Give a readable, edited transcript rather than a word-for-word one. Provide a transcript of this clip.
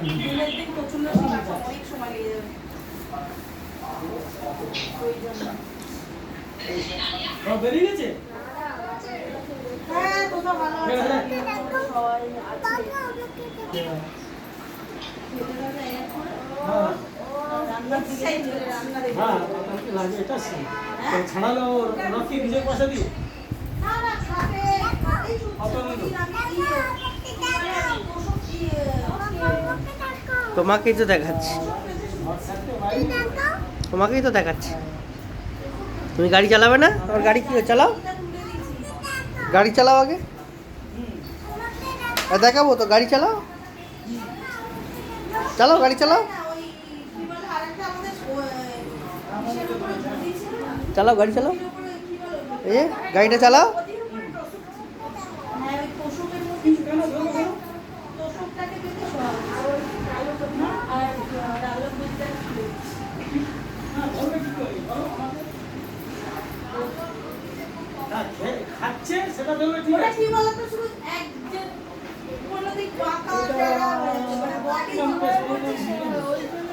দিনের দিন প্রচন্ড অনেক সময় লেগে যাবে ওই জন্য। বেরিয়ে গেছে? হ্যাঁ কোথাও ভালো আছে সবাই আছে। রান্নার দিকে রান্না দেখে লাগে এটা ছাড়ালো ওরা কি নিজের পয়সা দিয়ে? না না খাবে খাবেই শুধু তোমাকেই তো দেখাচ্ছি, তোমাকেই তো দেখাচ্ছি। তুমি গাড়ি চালাবে না? তোমার গাড়ি কি চালাও, গাড়ি চালাও আগে। দেখাবো তো, গাড়ি চালাও, চালাও গাড়ি চালাও, চালাও গাড়ি চালাও, এই যে গাড়িটা চালাও। খাচ্ছে সেটা ধরবে ঠিক আছে। কি বলতো শুধু এক যে কোনদিক বাঁকা বডি ওই জন্য